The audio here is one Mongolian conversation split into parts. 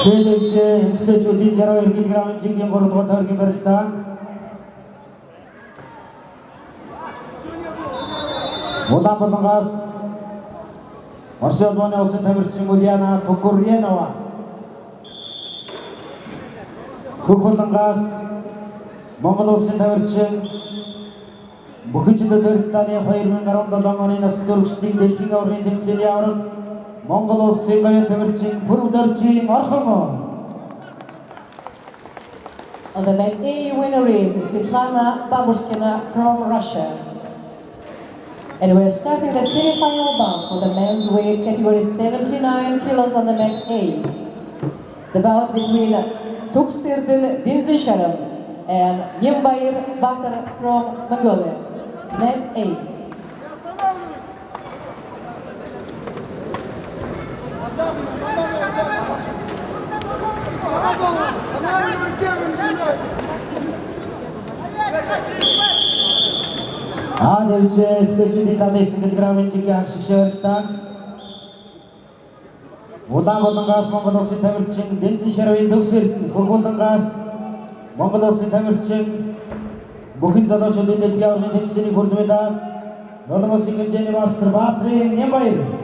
Следующий эмэгтэйчүүдийн 62 кг-ийн жингийн 3 дугаар тойргийн барилдаа Улаанбаатараас Орсын улманы улсын тамирчин Ульяна Токурьянова, Хөхөлнгаас Монгол улсын тамирчин Бүхэнчлэн барилдааны 2017 оны насны дөрвөлтийн дэлхийн аваргын тэмцээний аварга Монгол улсын гавьяа тамирчин Пүрвдоржийн Орхон. On the men A winner is Svetlana Babushkina from Russia. And we're starting the semi-final bout for the men's weight category 79 kilos on the men A. The bout between Tuksirdin Dinzisharan and Nimbair Bakar from Mongolia. Men A. Devçe emekтэйчүүдийн 79 кг-ийн жингийн хагшигч барилдаа Улаанбаатараас Монгол улсын тамирчин Дэнзэн Шарвын Төгсөрд, Хөхөлнгаас Монгол улсын тамирчин бүхэн залуучуудын дэлхийн аваргын тэмцээний хүрэл медаль Олон улсын хэмжээний мастер Баатрин Нямбаяр.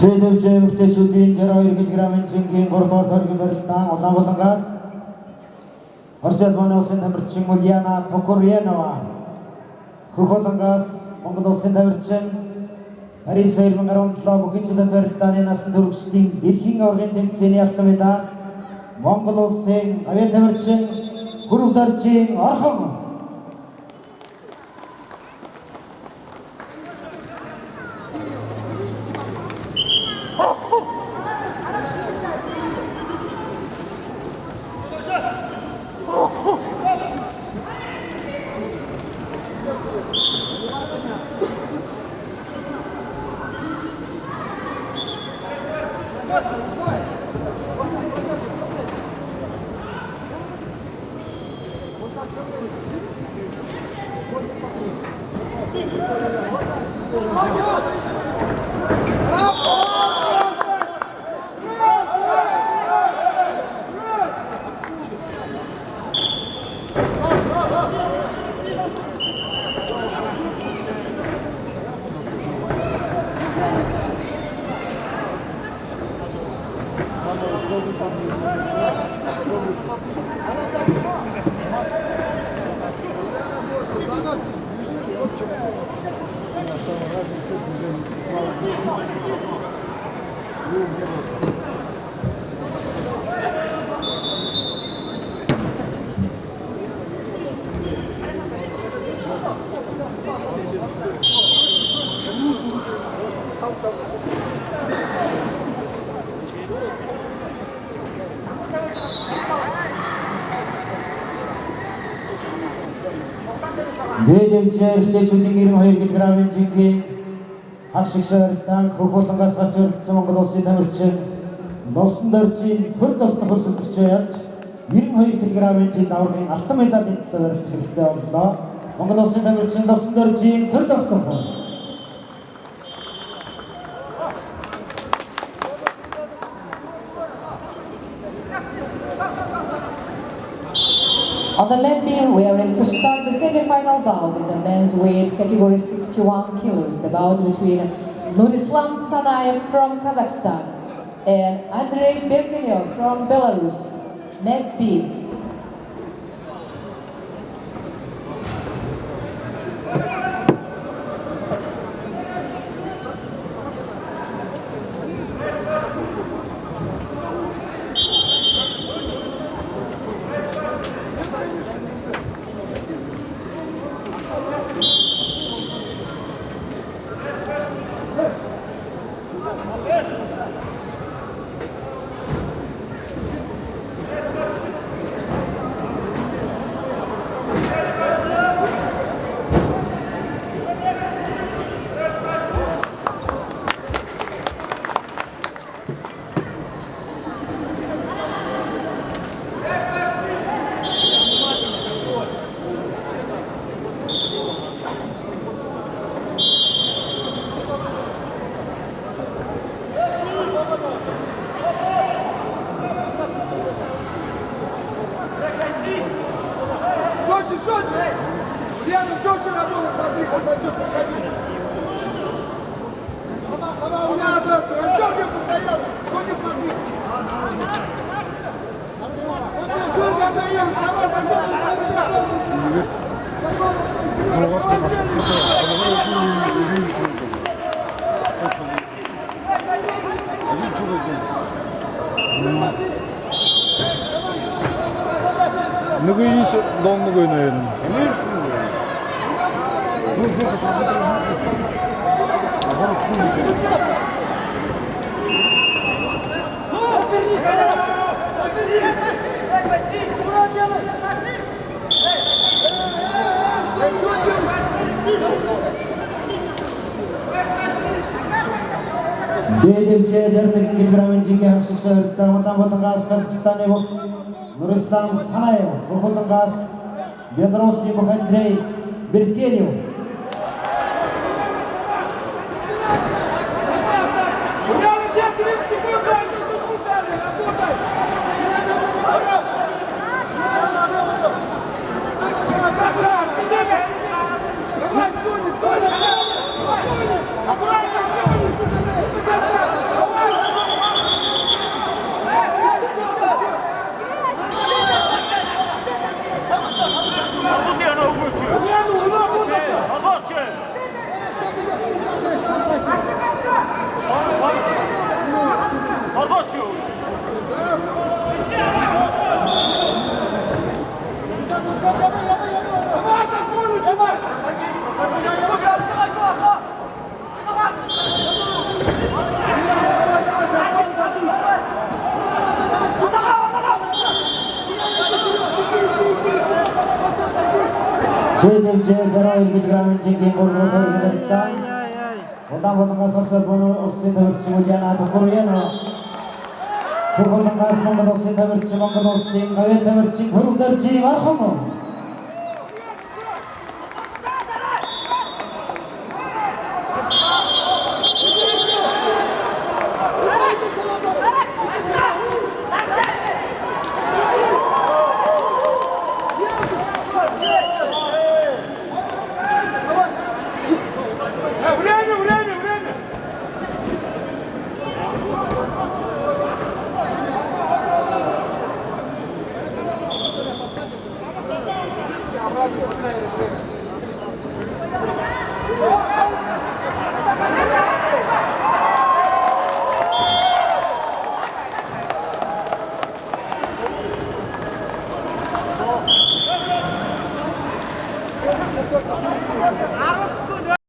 Следующий эмэгтэйчүүдийн 62 кг-ийн жингийн 3 дугаар тойргийн барилдаа Улаанбаатараас Орсын улманы улсын тамирчин Ульяна Токурьянова, Хөхөлнгаас Монгол улсын тамирчин Парис 2017 бүхэнчлэн барилдааны насны дөрвөлтийн дэлхийн аваргын тэмцээний алтан медаль Монгол улсын гавьяа тамирчин Пүрвдоржийн Орхон. Devçe emekтэйчүүдийн 92 кг-ийн жингийн хагшигч барилдаа Хөхөлнгаас гарч ирсэн Монгол улсын тамирчин Ловсондоржийн төр долдох хөрсөлдөгчөө ялж 92 кг-ийн даврын алтан медалийн төлөө барилт хэрэгтэй боллоо. Монгол Улсын тамирчин давсан дөржийн төр тогтоох. On the men beam, we are ready to start the semi-final bout in the men's weight category 61 kilos. The bout between Nurislam Sanayev from Kazakhstan and Andrei Berganyov from Belarus. Men beam. Нөгөө ийш лонг өгнө юм. Бедемче жарник килограммын жинге хашықшы Батангас Казахстане Нурислам Санаев, Батангас Белоруссии Андрей Беркенев. Бедемче жарник килограммын жинге гордоктар Батангас Улсын тамирчин Ульяна Токурьянова. Батангас Монгол Улсын тамирчин Монгол Улсын авиа тамирчин Хөрөг Дөржийн Архамов.